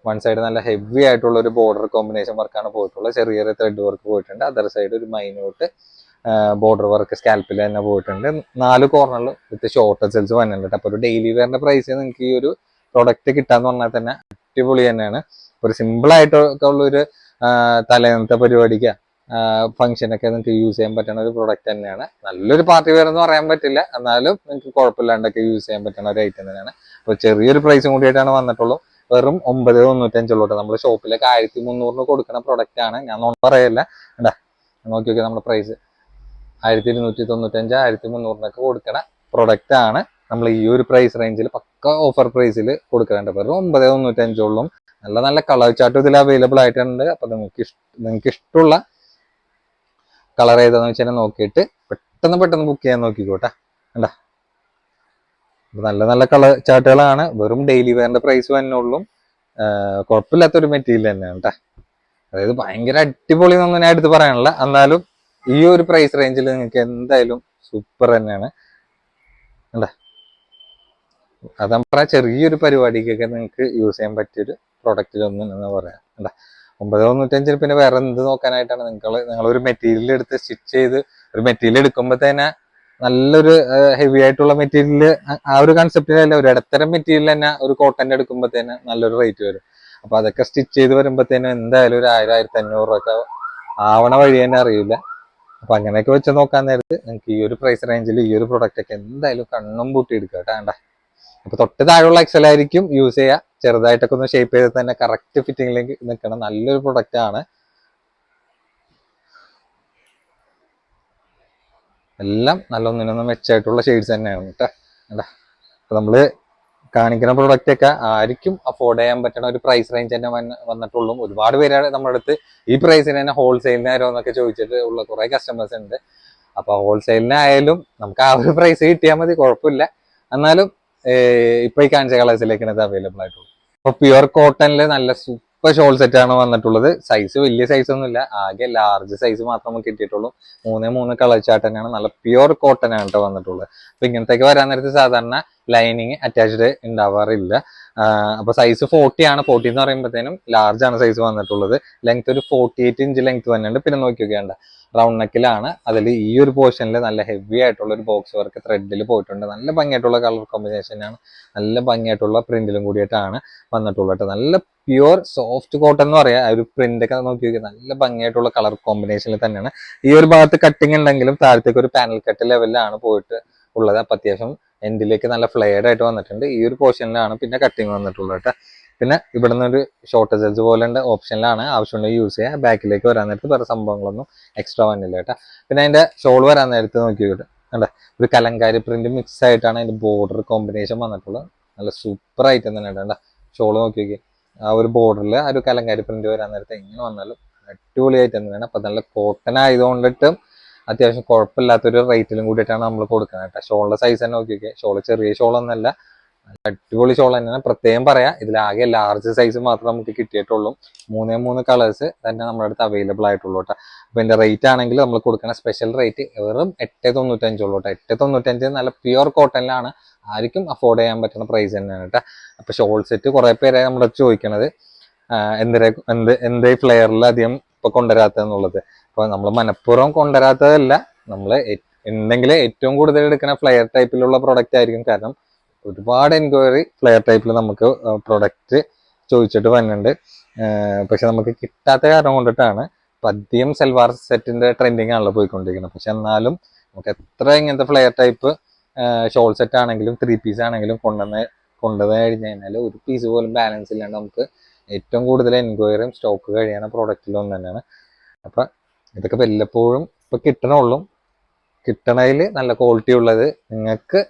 വൺ സൈഡ് നല്ല ഹെവി ആയിട്ടുള്ള ഒരു ബോർഡർ കോമ്പിനേഷൻ വർക്കാണ് പോയിട്ടുള്ളത്. ചെറിയ ത്രെഡ് വർക്ക് പോയിട്ടുണ്ട്. അതർ സൈഡ് ഒരു മൈന്യൂട്ട് ബോർഡർ വർക്ക് സ്കാൽപ്പിൽ തന്നെ പോയിട്ടുണ്ട്. 4 കോർണറിൽ വിത്ത് ഷോർട്ട് സെൽസ് വന്നിട്ടുണ്ട്. അപ്പൊ ഒരു ഡെയിലി വെയറിന്റെ പ്രൈസ് നിങ്ങൾക്ക് ഈ ഒരു പ്രൊഡക്റ്റ് കിട്ടാന്ന് പറഞ്ഞാൽ തന്നെ അടിപൊളി തന്നെയാണ്. ഒരു സിമ്പിൾ ആയിട്ടൊക്കെ ഉള്ള ഒരു തലേന്നത്തെ പരിപാടിക്ക് ഫംഗ്ഷനൊക്കെ നിങ്ങൾക്ക് യൂസ് ചെയ്യാൻ പറ്റുന്ന ഒരു പ്രൊഡക്റ്റ് തന്നെയാണ്. നല്ലൊരു പാർട്ടി വെയർ എന്ന് പറയാൻ പറ്റില്ല, എന്നാലും നിങ്ങൾക്ക് കുഴപ്പമില്ലാണ്ടൊക്കെ യൂസ് ചെയ്യാൻ പറ്റുന്ന ഒരു ഐറ്റം തന്നെയാണ്. അപ്പൊ ചെറിയൊരു പ്രൈസും കൂടിയായിട്ടാണ് വന്നിട്ടുള്ളൂ. വെറും 9.95 ഉള്ളൂ. നമ്മൾ ഷോപ്പിലേക്ക് 1300 കൊടുക്കുന്ന പ്രൊഡക്റ്റ് ആണ്. ഞാൻ പറയല്ല, എന്താ നോക്കി നോക്കിയാൽ നമ്മുടെ പ്രൈസ് 1295 1300 കൊടുക്കണ പ്രൊഡക്റ്റ് ആണ്. നമ്മൾ ഈ ഒരു പ്രൈസ് റേഞ്ചിൽ പക്ക ഓഫർ പ്രൈസിൽ കൊടുക്കുന്നുണ്ട്. വെറും 9.95 ഉള്ളൂ. നല്ല നല്ല കളർ ചാർട്ടും ഇതിൽ അവൈലബിൾ ആയിട്ടുണ്ട്. അപ്പൊ നിങ്ങൾക്ക് ഇഷ്ടമുള്ള കളർ ഏതാന്ന് വെച്ചാൽ നോക്കിയിട്ട് പെട്ടെന്ന് ബുക്ക് ചെയ്യാൻ നോക്കിക്കോട്ടെ. കണ്ടാ നല്ല നല്ല കളർ ചാർട്ടുകളാണ്. വെറും ഡെയിലി വെയറിന്റെ പ്രൈസ് തന്നെ ഉള്ളൂ. കുഴപ്പമില്ലാത്തൊരു മെറ്റീരിയൽ തന്നെയാണ് കേട്ടോ. അതായത് ഭയങ്കര അടിപൊളി എന്നൊന്നും ഞാൻ എടുത്ത് പറയാനില്ല, എന്നാലും ഈ ഒരു പ്രൈസ് റേഞ്ചിൽ നിങ്ങൾക്ക് എന്തായാലും സൂപ്പർ തന്നെയാണ്. കണ്ടാ അതാ പറഞ്ഞ ചെറിയൊരു പരിപാടിക്കൊക്കെ നിങ്ങൾക്ക് യൂസ് ചെയ്യാൻ പറ്റിയൊരു പ്രൊഡക്റ്റിലൊന്നും എന്ന് പറയാം. കണ്ടാ 9.95 പിന്നെ വേറെ എന്ത് നോക്കാനായിട്ടാണ്. നിങ്ങളൊരു മെറ്റീരിയൽ എടുത്ത് സ്റ്റിച്ച് ചെയ്ത് ഒരു മെറ്റീരിയൽ എടുക്കുമ്പോൾ തന്നെ നല്ലൊരു ഹെവി ആയിട്ടുള്ള മെറ്റീരിയൽ, ആ ഒരു കൺസെപ്റ്റിലല്ല, ഒരു ഇടത്തരം മെറ്റീരിയൽ തന്നെ ഒരു കോട്ടന്റെ എടുക്കുമ്പോഴത്തേന് നല്ലൊരു റേറ്റ് വരും. അപ്പൊ അതൊക്കെ സ്റ്റിച്ച് ചെയ്ത് വരുമ്പോഴത്തേനും എന്തായാലും ഒരു 1000-1500 ഒക്കെ ആവണ വഴി തന്നെ അറിയില്ല. അപ്പൊ അങ്ങനെയൊക്കെ വെച്ച് നോക്കാൻ നേരത്ത് നിങ്ങൾക്ക് ഈ ഒരു പ്രൈസ് റേഞ്ചിൽ ഈ ഒരു പ്രൊഡക്റ്റ് ഒക്കെ എന്തായാലും കണ്ണും പൂട്ടി എടുക്കുക കേട്ടോ. അപ്പൊ തൊട്ട് താഴെയുള്ള XL ആയിരിക്കും യൂസ് ചെയ്യുക. ചെറുതായിട്ടൊക്കെ ഒന്ന് ഷേപ്പ് ചെയ്ത് തന്നെ കറക്റ്റ് ഫിറ്റിംഗിലേക്ക് നിൽക്കണം. നല്ലൊരു പ്രൊഡക്റ്റ് ആണ്. എല്ലാം നല്ല ഒന്നിനൊന്നും മെച്ചായിട്ടുള്ള ഷെയ്ഡ്സ് തന്നെയാണ് കേട്ടോ. അപ്പൊ നമ്മള് കാണിക്കുന്ന പ്രൊഡക്റ്റ് ഒക്കെ ആർക്കും അഫോർഡ് ചെയ്യാൻ പറ്റുന്ന ഒരു പ്രൈസ് റേഞ്ച് തന്നെ വന്നിട്ടുള്ളൂ. ഒരുപാട് പേരാണ് നമ്മുടെ അടുത്ത് ഈ പ്രൈസിന് തന്നെ ഹോൾസെയിലിന് ആരോ എന്നൊക്കെ ചോദിച്ചിട്ട് ഉള്ള കുറെ കസ്റ്റമേഴ്സ് ഉണ്ട്. അപ്പൊ ഹോൾസെയിലിനായാലും നമുക്ക് ആ ഒരു പ്രൈസ് കിട്ടിയാൽ മതി, കുഴപ്പമില്ല. എന്നാലും ഇപ്പൊ ഈ കാണിച്ച കളേഴ്സിലേക്കാണ് ഇത് അവൈലബിൾ ആയിട്ടുള്ളൂ. അപ്പൊ പ്യുവർ കോട്ടണില് നല്ല ഇപ്പൊ ഷോൾ സെറ്റ് ആണ് വന്നിട്ടുള്ളത്. സൈസ് വലിയ സൈസ് ഒന്നുമില്ല, ആകെ ലാർജ് സൈസ് മാത്രം നമുക്ക് കിട്ടിയിട്ടുള്ളൂ. 3 കളർ ചാർട്ട് തന്നെയാണ്, നല്ല പ്യുവർ കോട്ടൺ ആണ് കേട്ടോ വന്നിട്ടുള്ളത്. അപ്പൊ ഇങ്ങനത്തേക്ക് വരാൻ നേരത്ത് സാധാരണ ലൈനിങ് അറ്റാച്ച്ഡ് ഉണ്ടാവാറില്ല. അപ്പൊ സൈസ് 40 ആണ്. 40 എന്ന് പറയുമ്പോഴത്തേനും ലാർജ് ആണ് സൈസ് വന്നിട്ടുള്ളത്. ലെങ്ത് ഒരു 48 ഇഞ്ച് ലെങ്ത് തന്നെയുണ്ട്. പിന്നെ നോക്കി നോക്കിയാണ്ട റൗണ്ട് നെക്കിലാണ്. അതിൽ ഈ ഒരു പോർഷനിൽ നല്ല ഹെവി ആയിട്ടുള്ള ഒരു ബോക്സ് വർക്ക് ത്രെഡിൽ പോയിട്ടുണ്ട്. നല്ല ഭംഗിയായിട്ടുള്ള കളർ കോമ്പിനേഷനാണ്, നല്ല ഭംഗിയായിട്ടുള്ള പ്രിന്റിലും കൂടിയിട്ടാണ് വന്നിട്ടുള്ളത്. നല്ല പ്യുവർ സോഫ്റ്റ് കോട്ടൺ എന്ന് പറയാം. ഒരു പ്രിന്റ് ഒക്കെ നോക്കി നോക്കിയാൽ നല്ല ഭംഗിയായിട്ടുള്ള കളർ കോമ്പിനേഷനിൽ തന്നെയാണ്. ഈ ഒരു ഭാഗത്ത് കട്ടിങ് ഉണ്ടെങ്കിലും താഴത്തേക്ക് ഒരു പാനൽ കട്ട് ലെവലിലാണ് പോയിട്ട് ഉള്ളത്. അപ്പൊ അത്യാവശ്യം എൻഡിലേക്ക് നല്ല ഫ്ലെയർഡ് ആയിട്ട് വന്നിട്ടുണ്ട്. ഈ ഒരു പോർഷനിലാണ് പിന്നെ കട്ടിങ് വന്നിട്ടുള്ളത് കേട്ടോ. പിന്നെ ഇവിടെ നിന്ന് ഒരു ഷോർട്ട് സെൽസ് പോലെ ഓപ്ഷനിലാണ്, ആവശ്യമുണ്ടെങ്കിൽ യൂസ് ചെയ്യുക. ബാക്കിലേക്ക് വരാൻ നേരത്ത് വേറെ സംഭവങ്ങളൊന്നും എക്സ്ട്രാ വന്നില്ല കേട്ടോ. പിന്നെ അതിന്റെ ഷോൾ വരാൻ നേരത്ത് നോക്കിയിട്ട് കണ്ടേ, ഒരു കലങ്കാരി പ്രിന്റ് മിക്സ് ആയിട്ടാണ് അതിന്റെ ബോർഡർ കോമ്പിനേഷൻ വന്നിട്ടുള്ളത്. നല്ല സൂപ്പർ ആയിട്ട് തന്നെ കേട്ടോ. ഷോൾ നോക്കി നോക്കി ആ ഒരു ബോർഡറിൽ ആ ഒരു കലങ്കാരി പ്രിന്റ് വരാൻ നേരത്തെ എങ്ങനെ വന്നാലും അടിപൊളിയായിട്ട് തന്നെയാണ്. അപ്പൊ നല്ല കോട്ടൺ ആയതുകൊണ്ടിട്ട് അത്യാവശ്യം കുഴപ്പമില്ലാത്തൊരു റേറ്റിലും കൂടിയിട്ടാണ് നമ്മൾ കൊടുക്കുന്നത് കേട്ടോ. ഷോളിന്റെ സൈസ് തന്നെ നോക്കി നോക്കിയാൽ ഷോള് ചെറിയ ഷോളൊന്നല്ല, അടിപൊളി ഷോൾ തന്നെയാണ്. പ്രത്യേകം പറയാം, ഇതിലാകെ ലാർജ് സൈസ് മാത്രം നമുക്ക് കിട്ടിയിട്ടുള്ളൂ. 3 കളേഴ്സ് തന്നെ നമ്മുടെ അടുത്ത് അവൈലബിൾ ആയിട്ടുള്ളൂ കേട്ടോ. അപ്പൊ ഇതിന്റെ റേറ്റ് ആണെങ്കിൽ നമ്മൾ കൊടുക്കുന്ന സ്പെഷ്യൽ റേറ്റ് വെറും 895 ഉള്ളൂ കേട്ടോ. 895 നല്ല പ്യുവർ കോട്ടണിലാണ്, ആർക്കും അഫോർഡ് ചെയ്യാൻ പറ്റുന്ന പ്രൈസ് തന്നെയാണ് കേട്ടോ. അപ്പൊ ഷോൾ സെറ്റ് കുറെ പേരെ നമ്മുടെ ചോദിക്കണത് എന്തേ ഫ്ലെയറിൽ അധികം ഇപ്പൊ കൊണ്ടുവരാത്തതെന്നുള്ളത്. അപ്പൊ നമ്മൾ മനഃപൂർവ്വം കൊണ്ടുവരാത്തതല്ല, നമ്മൾ എന്തെങ്കിൽ ഏറ്റവും കൂടുതൽ എടുക്കുന്ന ഫ്ലെയർ ടൈപ്പിലുള്ള പ്രൊഡക്റ്റ് ആയിരിക്കും. കാരണം ഒരുപാട് എൻക്വയറി ഫ്ലെയർ ടൈപ്പിൽ നമുക്ക് പ്രൊഡക്റ്റ് ചോദിച്ചിട്ട് വരുന്നുണ്ട്. പക്ഷെ നമുക്ക് കിട്ടാത്ത കാരണം കൊണ്ടിട്ടാണ്. അധികം സെൽവാർ സെറ്റിന്റെ ട്രെൻഡിങ് ആണല്ലോ പോയിക്കൊണ്ടിരിക്കുന്നത്. പക്ഷെ എന്നാലും നമുക്ക് എത്ര ഇങ്ങനത്തെ ഫ്ലെയർ ടൈപ്പ് ഷോൾ സെറ്റ് ആണെങ്കിലും 3 പീസ് ആണെങ്കിലും കൊണ്ടുവന്ന് കഴിഞ്ഞ് കഴിഞ്ഞാൽ ഒരു പീസ് പോലും ബാലൻസ് ഇല്ലാണ്ട് നമുക്ക് ഏറ്റവും കൂടുതൽ എൻക്വയറിയും സ്റ്റോക്ക് കഴിയുന്ന പ്രൊഡക്റ്റിലൊന്നും തന്നെയാണ്. അപ്പൊ ഇതൊക്കെ വല്ലപ്പോഴും ഇപ്പൊ കിട്ടണുള്ളൂ. കിട്ടണതിൽ നല്ല ക്വാളിറ്റി ഉള്ളത് നിങ്ങൾക്ക്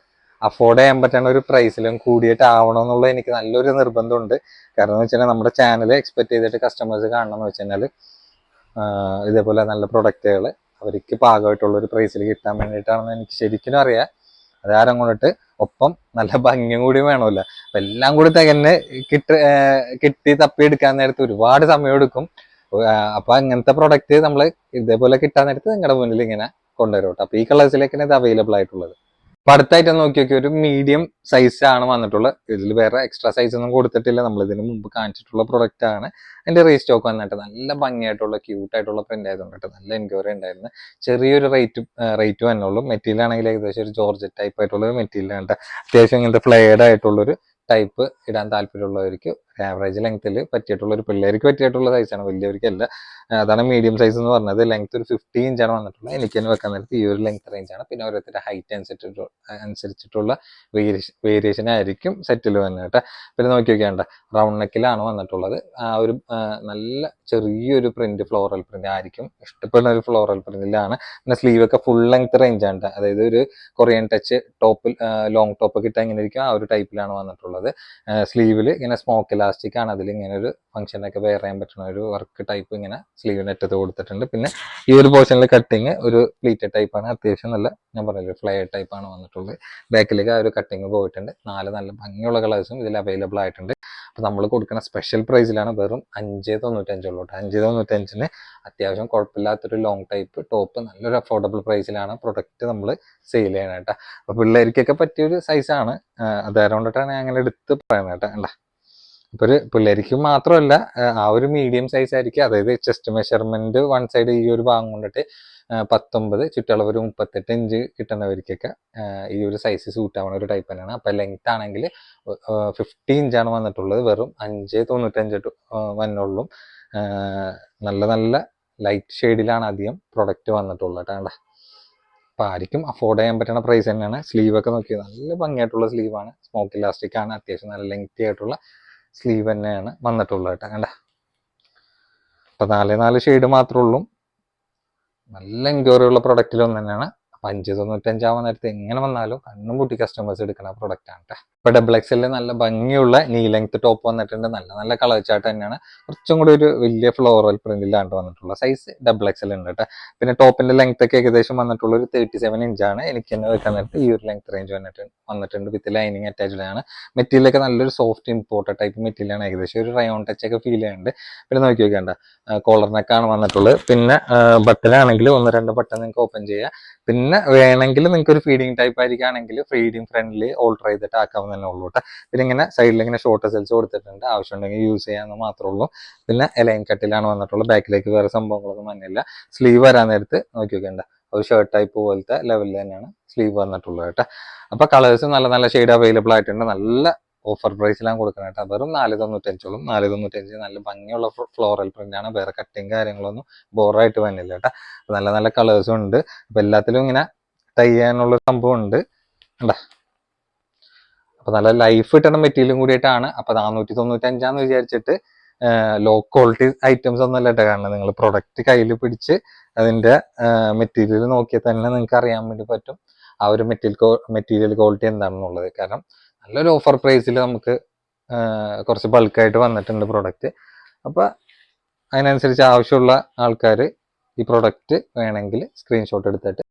അഫോർഡ് ചെയ്യാൻ പറ്റുന്ന ഒരു പ്രൈസിലും കൂടിയിട്ട് ആവണമെന്നുള്ള എനിക്ക് നല്ലൊരു നിർബന്ധമുണ്ട്. കാരണം എന്ന് വെച്ചാൽ നമ്മുടെ ചാനൽ എക്സ്പെക്ട് ചെയ്തിട്ട് കസ്റ്റമേഴ്സ് കാണണം എന്ന് വെച്ചാൽ ഇതേപോലെ നല്ല പ്രൊഡക്റ്റുകൾ അവർക്ക് പാകമായിട്ടുള്ള ഒരു പ്രൈസിൽ കിട്ടാൻ വേണ്ടിയിട്ടാണെന്ന് എനിക്ക് ശരിക്കും അറിയാം. അതാരം കൊണ്ടിട്ട് ഒപ്പം നല്ല ഭംഗിയും കൂടി വേണമല്ലോ. അപ്പൊ എല്ലാം കൂടി തികഞ്ഞ് കിട്ടി തപ്പി എടുക്കാൻ നേരത്ത് ഒരുപാട് സമയം എടുക്കും. അപ്പൊ അങ്ങനത്തെ പ്രൊഡക്റ്റ് നമ്മൾ ഇതേപോലെ കിട്ടാൻ നേരത്ത് നിങ്ങളുടെ മുന്നിൽ ഇങ്ങനെ കൊണ്ടുവരും കേട്ടോ. അപ്പൊ ഈ കളേഴ്സിലേക്കാണ് ഇത് അവൈലബിൾ ആയിട്ടുള്ളത്. അപ്പൊ അടുത്തായിട്ട് നോക്കി നോക്കി ഒരു മീഡിയം സൈസ് ആണ് വന്നിട്ടുള്ളത്. ഇതിൽ വേറെ എക്സ്ട്രാ സൈസ് ഒന്നും കൊടുത്തിട്ടില്ല. നമ്മൾ ഇതിന് മുമ്പ് കാണിച്ചിട്ടുള്ള പ്രൊഡക്റ്റ് ആണ്. അതിന്റെ റീസ്റ്റോക്ക് വന്നിട്ട് നല്ല ഭംഗിയായിട്ടുള്ള ക്യൂട്ടായിട്ടുള്ള പ്രിന്റ് ആയതുകൊണ്ടിട്ട് നല്ല എൻക്വയറി ഉണ്ടായിരുന്നു. ചെറിയൊരു റേറ്റ് വന്നുള്ളൂ. മെറ്റീരിയൽ ആണെങ്കിൽ ഏകദേശം ഒരു ജോർജറ്റ് ടൈപ്പ് ആയിട്ടുള്ള ഒരു മെറ്റീരിയൽ ആണ്. അത്യാവശ്യം ഇങ്ങനത്തെ ഫ്ലെയർഡ് ആയിട്ടുള്ളൊരു ടൈപ്പ് ഇടാൻ താല്പര്യമുള്ളവർക്ക് ആവറേജ് ലെങ്ത്തിൽ പറ്റിയിട്ടുള്ള ഒരു പിള്ളേർക്ക് പറ്റിയിട്ടുള്ള സൈസാണ്, വലിയവർക്കല്ല. അതാണ് മീഡിയം സൈസ് എന്ന് പറഞ്ഞത്. ലെങ്ത് ഒരു 50 ഇഞ്ചാണ് വന്നിട്ടുള്ളത്. എനിക്ക് തന്നെ വെക്കാൻ നേരത്ത് ഈ ഒരു ലെങ്ത് റേഞ്ചാണ്. പിന്നെ ഓരോരുത്തരുടെ ഹൈറ്റ് അനുസരിച്ചിട്ടുള്ള വേരിയേഷൻ ആയിരിക്കും സെറ്റിൽ വന്നത് കേട്ടോ. പിന്നെ നോക്കി നോക്കിയാണ്ട റൗണ്ട് നെക്കിലാണ് വന്നിട്ടുള്ളത്. ആ ഒരു നല്ല ചെറിയൊരു പ്രിന്റ്, ഫ്ലോറൽ പ്രിന്റ് ആയിരിക്കും ഇഷ്ടപ്പെടുന്ന ഒരു ഫ്ലോറൽ പ്രിന്റിലാണ്. പിന്നെ സ്ലീവ് ഒക്കെ ഫുൾ ലെങ്ത് റേഞ്ചാണ്. അതായത് ഒരു കൊറിയൻ ടച്ച് ടോപ്പിൽ ലോങ് ടോപ്പ് ഒക്കെ ഇട്ടാൽ ഇങ്ങനെ ഇരിക്കും, ആ ഒരു ടൈപ്പിലാണ് വന്നിട്ടുള്ളത്. സ്ലീവിൽ ഇങ്ങനെ സ്മോക്ക് ഇലാസ്റ്റിക് ആണ്. അതിൽ ഇങ്ങനെ ഒരു ഫംഗ്ഷനൊക്കെ വെയർ ചെയ്യാൻ പറ്റുന്ന ഒരു വർക്ക് ടൈപ്പ് ഇങ്ങനെ സ്ലീവിന് അറ്റത്ത് കൊടുത്തിട്ടുണ്ട്. പിന്നെ ഈ ഒരു പോർഷനിൽ കട്ടിങ് ഒരു പ്ലീറ്റഡ് ടൈപ്പ് ആണ്. അത്യാവശ്യം നല്ല, ഞാൻ പറഞ്ഞില്ല, ഫ്ലെയർ ടൈപ്പ് ആണ് വന്നിട്ടുള്ളത്. ബാക്കിലേക്ക് ആ ഒരു കട്ടിങ് പോയിട്ടുണ്ട്. 4 നല്ല ഭംഗിയുള്ള കളേഴ്സും ഇതിൽ അവൈലബിൾ ആയിട്ടുണ്ട്. അപ്പൊ നമ്മൾ കൊടുക്കുന്ന സ്പെഷ്യൽ പ്രൈസിലാണ് വെറും 595 ഉള്ളൂ. 595 അത്യാവശ്യം കുഴപ്പമില്ലാത്തൊരു ലോങ് ടൈപ്പ് ടോപ്പ് നല്ലൊരു അഫോർഡബിൾ പ്രൈസിലാണ് പ്രൊഡക്റ്റ് നമ്മൾ സെയിൽ ചെയ്യണം കേട്ടോ. അപ്പൊ പിള്ളേർക്കൊക്കെ പറ്റിയൊരു സൈസാണ്. അതുകൊണ്ടിട്ടാണ് ഞാൻ അങ്ങനെ എടുത്ത് പറയുന്നത് കേട്ടോ. അല്ല, ഇപ്പൊ ഒരു പിള്ളേർക്ക് മാത്രമല്ല, ആ ഒരു മീഡിയം സൈസ് ആയിരിക്കും. അതായത് ചെസ്റ്റ് മെഷർമെന്റ് വൺ സൈഡ് ഈ ഒരു ഭാഗം കൊണ്ടിട്ട് 19, ചുറ്റളവ് ഒരു 38 ഇഞ്ച് കിട്ടുന്നവർക്കൊക്കെ ഈ ഒരു സൈസ് സൂട്ട് ആവുന്ന ഒരു ടൈപ്പ് തന്നെയാണ്. അപ്പൊ ലെങ്ത് ആണെങ്കിൽ 50 ഇഞ്ചാണ് വന്നിട്ടുള്ളത്. വെറും 595 വന്നുള്ളൂ. നല്ല നല്ല ലൈറ്റ് ഷെയ്ഡിലാണ് അധികം പ്രൊഡക്റ്റ് വന്നിട്ടുള്ളത് കേട്ടോ. അപ്പൊ ആയിരിക്കും അഫോർഡ് ചെയ്യാൻ പറ്റുന്ന പ്രൈസ് തന്നെയാണ്. സ്ലീവ് ഒക്കെ നോക്കിയത് നല്ല ഭംഗിയായിട്ടുള്ള സ്ലീവാണ്. സ്മോക്ക് ഇലാസ്റ്റിക് ആണ്. അത്യാവശ്യം നല്ല ലെങ്തി ആയിട്ടുള്ള സ്ലീവ് തന്നെയാണ് വന്നിട്ടുള്ളത് കേട്ടോ. കണ്ട, അപ്പൊ 4 ഷെയ്ഡ് മാത്രമേ ഉള്ളൂ. നല്ല എൻക്വയറി ഉള്ള പ്രൊഡക്റ്റിലൊന്നും തന്നെയാണ്. അപ്പൊ 595 ആവാൻ നേരത്തെ എങ്ങനെ വന്നാലും കണ്ണും പൂട്ടി കസ്റ്റമേഴ്സ് എടുക്കുന്ന പ്രൊഡക്റ്റ് ആണ് കേട്ടോ. ഇപ്പൊ ഡബിൾ എക്സലിൽ നല്ല ഭംഗിയുള്ള നീ ലെങ്ത് ടോപ്പ് വന്നിട്ടുണ്ട്. നല്ല നല്ല കളർ ചാർട്ട് തന്നെയാണ്. കുറച്ചും കൂടി ഒരു വലിയ ഫ്ലോറൽ പ്രിന്റിലാണ് വന്നിട്ടുള്ള സൈസ് ഡബിൾ എക്സൽ ഉണ്ട് കേട്ടോ. പിന്നെ ടോപ്പിന്റെ ലെങ്ത് ഒക്കെ ഏകദേശം വന്നിട്ടുള്ള ഒരു 37 ഇഞ്ചാണ്. എനിക്ക് തന്നെ വെക്കാൻ നേരത്ത് ഈ ഒരു ലെങ്ത് റേഞ്ച് വന്നിട്ടുണ്ട് വിത്ത് ലൈനിങ് അറ്റാച്ച്ഡ് ആണ്. മെറ്റീരിയൽ ഒക്കെ നല്ലൊരു സോഫ്റ്റ് ഇമ്പോർട്ടഡ് ടൈപ്പ് മെറ്റീരിയൽ ആണ്. ഏകദേശം ഒരു റയോൺ ടച്ച് ഒക്കെ ഫീൽ ചെയ്യുന്നുണ്ട്. പിന്നെ നോക്കി നോക്കേണ്ട കോളർ നെക്കാണ് വന്നിട്ടുള്ളത്. പിന്നെ ബട്ടനാണെങ്കിൽ 1-2 ബട്ടൺ നിങ്ങൾക്ക് ഓപ്പൺ ചെയ്യാം. പിന്നെ വേണമെങ്കിൽ നിങ്ങൾക്ക് ഒരു ഫീഡിങ് ടൈപ്പ് ആയിരിക്കുകയാണെങ്കിൽ ഫീഡിങ് ഫ്രണ്ട്ലി ഓൾട്ടർ ചെയ്തിട്ട് ആക്കാവുന്നതന്നെ ഉള്ളൂ കേട്ടോ. പിന്നെ ഇങ്ങനെ സൈഡിൽ ഇങ്ങനെ ഷോർട്ട് സെൽസ് കൊടുത്തിട്ടുണ്ട്. ആവശ്യമുണ്ടെങ്കിൽ യൂസ് ചെയ്യാമെന്ന് മാത്രമേ ഉള്ളൂ. പിന്നെ എലൈൻ കട്ടിലാണ് വന്നിട്ടുള്ളത്. ബാക്കിലേക്ക് വേറെ സംഭവങ്ങളൊന്നും വന്നില്ല. സ്ലീവ് വരാൻ നേരത്ത് നോക്കി നോക്കേണ്ട ഒരു ഷർട്ട് ടൈപ്പ് പോലത്തെ ലെവലിൽ തന്നെയാണ് സ്ലീവ് വന്നിട്ടുള്ളത് കേട്ടോ. അപ്പൊ കളേഴ്സ് നല്ല നല്ല ഷെയ്ഡ് അവൈലബിൾ ആയിട്ടുണ്ട്. നല്ല ഓഫർ പ്രൈസിലാണ് കൊടുക്കുന്നത് കേട്ടോ. വെറും 495 495 നല്ല ഭംഗിയുള്ള ഫ്ലോറൽ പ്രിന്റ് ആണ്. വേറെ കട്ടിങ് കാര്യങ്ങളൊന്നും ബോറായിട്ട് വന്നില്ല കേട്ടോ. നല്ല നല്ല കളേഴ്സും ഉണ്ട്. അപ്പൊ എല്ലാത്തിലും ഇങ്ങനെ ടൈ ചെയ്യാനുള്ള സംഭവം ഉണ്ട് കണ്ടാ. അപ്പൊ നല്ല ലൈഫ് കിട്ടുന്ന മെറ്റീരിയലും കൂടിയിട്ടാണ്. അപ്പൊ 495 വിചാരിച്ചിട്ട് ലോ ക്വാളിറ്റി ഐറ്റംസ് ഒന്നല്ല കേട്ടോ കാണുന്നത്. നിങ്ങൾ പ്രൊഡക്റ്റ് കയ്യിൽ പിടിച്ച് അതിന്റെ മെറ്റീരിയൽ നോക്കിയാൽ തന്നെ നിങ്ങൾക്ക് അറിയാൻ വേണ്ടി പറ്റും ആ ഒരു മെറ്റീരിയൽ ക്വാളിറ്റി എന്താണെന്നുള്ളത്. കാരണം നല്ലൊരു ഓഫർ പ്രൈസിൽ നമുക്ക് കുറച്ച് ബൾക്കായിട്ട് വന്നിട്ടുണ്ട് പ്രൊഡക്റ്റ്. അപ്പൊ അതിനനുസരിച്ച് ആവശ്യമുള്ള ആൾക്കാർ ഈ പ്രൊഡക്റ്റ് വേണമെങ്കിൽ സ്ക്രീൻഷോട്ട് എടുത്തിട്ട്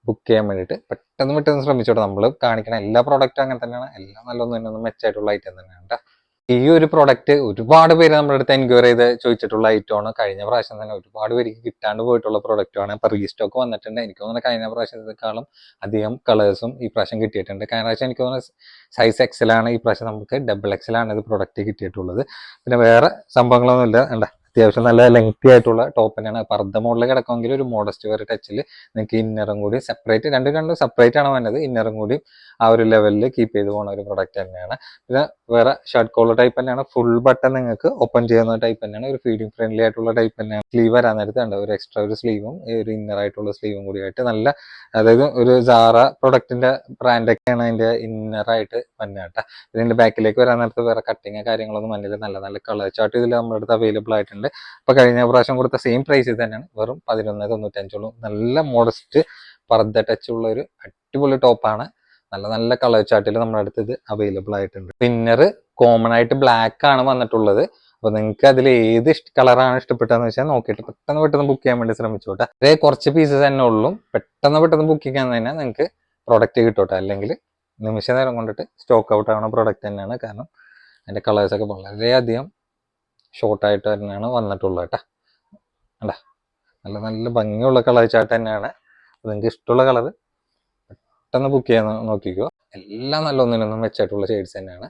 ബുക്ക് ചെയ്യാൻ വേണ്ടിയിട്ട് പെട്ടെന്ന് ശ്രമിച്ചോട്ടെ. നമ്മൾ കാണിക്കുന്ന എല്ലാ പ്രോഡക്റ്റും അങ്ങനെ തന്നെയാണ്. എല്ലാം നല്ലൊന്നും മെച്ചമായിട്ടുള്ള ഐറ്റം തന്നെയാണ് കേട്ടോ. ഈ ഒരു പ്രോഡക്റ്റ് ഒരുപാട് പേര് നമ്മുടെ അടുത്ത് എൻക്വയറി ചെയ്ത് ചോദിച്ചിട്ടുള്ള ഐറ്റമാണ്. കഴിഞ്ഞ പ്രാവശ്യം തന്നെ ഒരുപാട് പേർക്ക് കിട്ടാണ്ട് പോയിട്ടുള്ള പ്രോഡക്റ്റാണ്. ഇപ്പൊ റീസ്റ്റോക്ക് വന്നിട്ടുണ്ട്. എനിക്ക് തോന്നുന്നു കഴിഞ്ഞ പ്രാവശ്യത്തെക്കാളും അധികം കളേഴ്സും ഈ പ്രാവശ്യം കിട്ടിയിട്ടുണ്ട്. കഴിഞ്ഞ പ്രാവശ്യം എനിക്ക് തോന്നുന്നു സൈസ് എക്സലാണ്. ഈ പ്രാവശ്യം നമുക്ക് ഡബിൾ എക്സലാണ് ഇത് പ്രോഡക്റ്റ് കിട്ടിയിട്ടുള്ളത്. പിന്നെ വേറെ സംഭവങ്ങളൊന്നുമില്ല. എന്താ അത്യാവശ്യം നല്ല ലെങ്തി ആയിട്ടുള്ള ടോപ്പ് തന്നെയാണ്. പർദ്ദ മോഡലിൽ കിടക്കുമെങ്കിൽ ഒരു മോഡസ്റ്റ് വെയർ ടച്ചിൽ നിങ്ങൾക്ക് ഇന്നറും കൂടി സെപ്പറേറ്റ് രണ്ടും സെപ്പറേറ്റ് ആണ് വന്നത്. ഇന്നറും കൂടി ആ ഒരു ലെവലിൽ കീപ്പ് ചെയ്ത് പോകുന്ന ഒരു പ്രൊഡക്റ്റ് തന്നെയാണ്. പിന്നെ വേറെ ഷർട്ട് കോളർ ടൈപ്പ് തന്നെയാണ്. ഫുൾ ബട്ടൺ നിങ്ങൾക്ക് ഓപ്പൺ ചെയ്യുന്ന ടൈപ്പ് തന്നെയാണ്. ഒരു ഫീഡിങ് ഫ്രണ്ട്ലി ആയിട്ടുള്ള ടൈപ്പ് തന്നെയാണ്. സ്ലീവ് വരാൻ നേരത്ത് ഉണ്ട് ഒരു എക്സ്ട്രാ ഒരു സ്ലീവും ഒരു ഇന്നർ ആയിട്ടുള്ള സ്ലീവും കൂടി ആയിട്ട് നല്ല, അതായത് ഒരു സാറ പ്രൊഡക്റ്റിന്റെ ബ്രാൻഡൊക്കെയാണ് അതിന്റെ ഇന്നറായിട്ട് വന്നത് കേട്ടോ. ഇതിന്റെ ബാക്കിലേക്ക് വരാൻ നേരത്ത് വേറെ കട്ടിങ് കാര്യങ്ങളൊന്നും വന്നില്ല. നല്ല നല്ല കളർ ചാർട്ട് ഇതിൽ നമ്മുടെ അടുത്ത് അവൈലബിൾ ആയിട്ടുണ്ട്. അപ്പൊ കഴിഞ്ഞ പ്രാവശ്യം കൊടുത്ത സെയിം പ്രൈസിൽ തന്നെയാണ്. വെറും 1195 നല്ല മോഡസ്റ്റ് പർദ്ദ ടച്ച് ഉള്ള ഒരു അടിപൊളി ടോപ്പാണ്. നല്ല നല്ല കളർ ചാർട്ടിൽ നമ്മുടെ അടുത്ത് ഇത് അവൈലബിൾ ആയിട്ടുണ്ട്. പിന്നർ കോമൺ ആയിട്ട് ബ്ലാക്ക് ആണ് വന്നിട്ടുള്ളത്. അപ്പൊ നിങ്ങൾക്ക് അതിൽ ഏത് കളറാണ് ഇഷ്ടപ്പെട്ടതെന്ന് വെച്ചാൽ നോക്കിയിട്ട് പെട്ടെന്ന് ബുക്ക് ചെയ്യാൻ വേണ്ടി ശ്രമിച്ചോട്ടെ. അതേ കുറച്ച് പീസസ് തന്നെ ഉള്ളൂ. പെട്ടെന്ന് ബുക്ക് ചെയ്യാൻ തന്നെ നിങ്ങൾക്ക് പ്രൊഡക്റ്റ് കിട്ടോട്ടെ. അല്ലെങ്കിൽ നിമിഷ നേരം കൊണ്ടിട്ട് സ്റ്റോക്ക് ഔട്ട് ആവുന്ന പ്രൊഡക്റ്റ് തന്നെയാണ്. കാരണം അതിന്റെ കളേഴ്സൊക്കെ വളരെയധികം ഷോർട്ടായിട്ട് തന്നെയാണ് വന്നിട്ടുള്ളത് കേട്ടോ. അല്ല നല്ല നല്ല ഭംഗിയുള്ള കളർ ചാർട്ട് തന്നെയാണ്. നിങ്ങൾക്ക് ഇഷ്ടമുള്ള കളർ പെട്ടെന്ന് ബുക്ക് ചെയ്യാൻ നോക്കിക്കോ. എല്ലാം നല്ല ഒന്നിനൊന്നും വെച്ചായിട്ടുള്ള ഷെയ്ഡ്സ് തന്നെയാണ്.